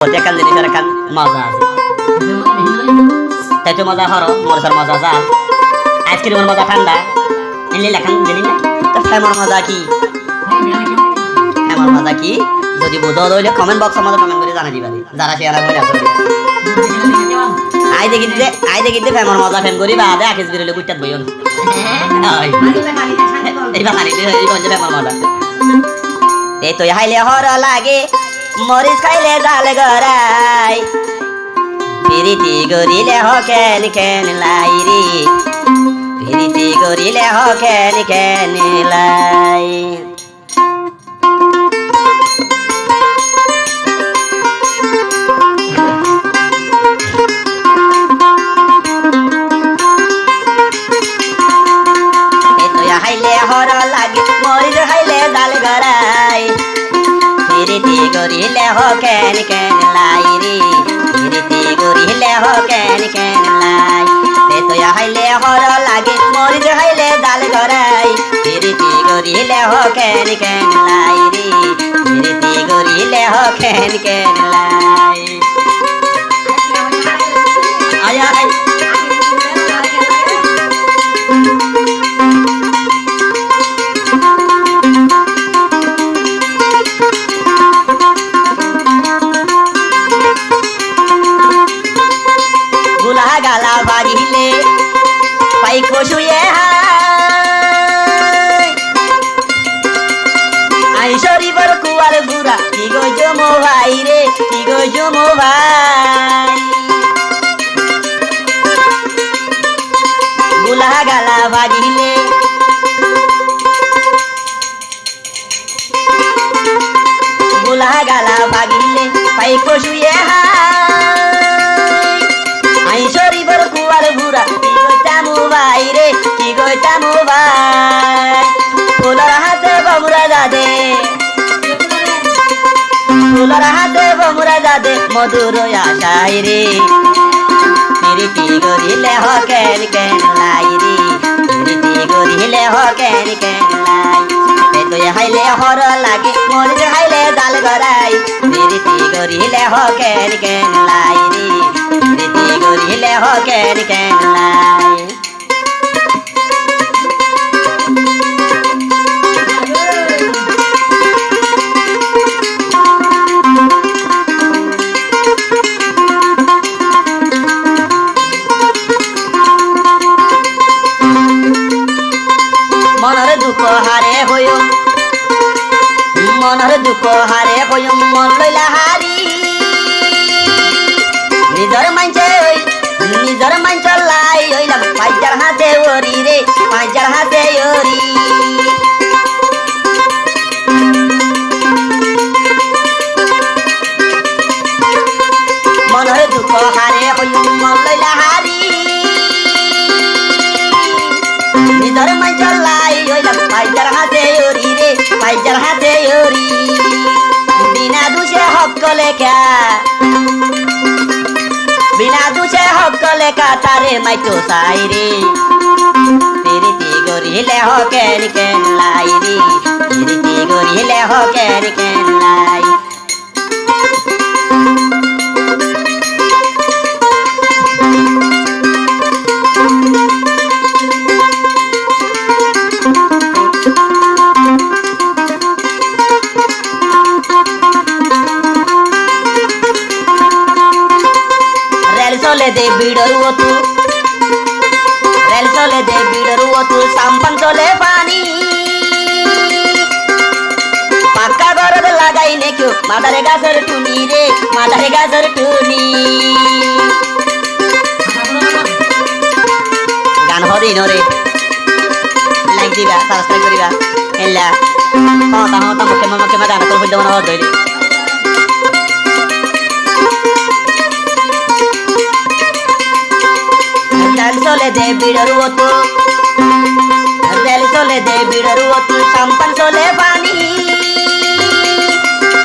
দেখান জিনিসের একটা মজা আছে তাই তো মজা হরো মরসার মজা যা আইসক্রিমের মজা ঠান্ডা এলে লেখান জানি না তো ফেমর মজা কি ফেমর মজা কি যদি বুঝো হইলে কমেন্ট বক্সের মধ্যে কমেন্ট করে জানা দিবা যারা শেয়ার করে আসলে আই দেখি ফেমর মজা ফেম করি বা আদে আকেশ বিরলে কুইটাত বইন এইবা খালি এই গঞ্জে ফেমর মজা এই তো হাইলে হর লাগে মরিচ খাইলে জাল গড়াই পিরিতি গরিলে হকেন কেন লাই রে পিরিতি গরিলে হকেন কেন লাই হাইলে হর লাগে মরিচ খাইলে জাল গড়াই পিরিতি গরিলে হকেন কেন লাই রে পিরিতি গরিলে হকেন কেন লাই তেতয়া হাইলে হর লাগে মরিচ হাইলে জাল গড়াই পিরিতি গরিলে হকেন কেন লাই রে পিরিতি গরিলে হকেন কেন লাই আয়া গালা বাড়িলে পাই খুশুয়ে আই শরীফর কুয়ার বুড়া কি গো জমো ভাই রে কি গো জমো ভাই গুলা গালা বাড়িলে গুলা গালা বাড়িলে পাই খুশুয়ে আই শরীফর কুয়ার বুড়া কি গইতামু ভাই রে কি গইতামু ভাই ফুলর হাতে বমুরা যাদে ফুলর হাতে বমুরা যাদে মধুর আশাই রে পিরিতি গরিলে হকেন কেন লাই রে পিরিতি গরিলে হকেন কেন লাই তুই হাইলে হর লাগে মরিচ হাইলে জাল গড়াই পিরিতি গরিলে হকেন কেন লাই রে পিরিতি গরিলে হকেন কেন লাই মনের দুঃখ হারে হইও মনের দুঃখ হারে হইও মন লইলা হারি নিজর মাঞ্চ লাই হইলাম পাঁচার হাতে ওরি রে পাঁচার হাতে ওরি মনের দুঃখ হারে হইও মন লইলা হারি নিজর মাঞ্চ লাই হইলাম পাঁচার হাতে ওরি রে পাঁচার হাতে ওরি বিনা দুষে হক লেখা বিনা দুষে হক লেখা তারে মাইতো সাই রে পিরিতি গরিলে হকেন কেন লাই রে পিরিতি গরিলে হকেন কেন লাই চলে দে বিড়র ওতু রেল চলে দে বিড়র ওতু সাম্পান চলে পানি পাকা গরদ লাগাই নে কেউ মাদারে গাছের টুনি রে মাদারে গাছের টুনি গান হরি নরে লাইক দিবা সাবস্ক্রাইব করিবা এলা হতা হতা মুখে গান করে হইল না হদই চলে দে বিড়র ওতু রেল চলে দে বিড়র ওতু সাম্পান চলে পানি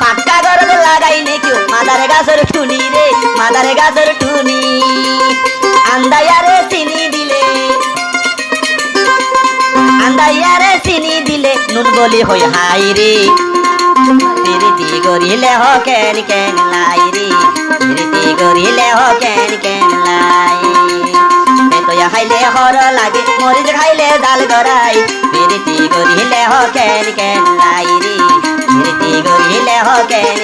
পাক্কা গরদ লাগাই নে কেউ মাদারে গাছের টুনি রে মাদারে গাছের টুনি আন্দাইয়ারে চিনি দিলে নুন বলি হই হাই রে প্রীতি করিলে হ কেন কেন লাই রে প্রীতি করিলে হ কেন কেন লাই বেতয়া খাইলে হর লাগে মরিচ খাইলে ডাল গড়াই প্রীতি করিলে হ কেন কেন লাই রে প্রীতি করিলে হ কেন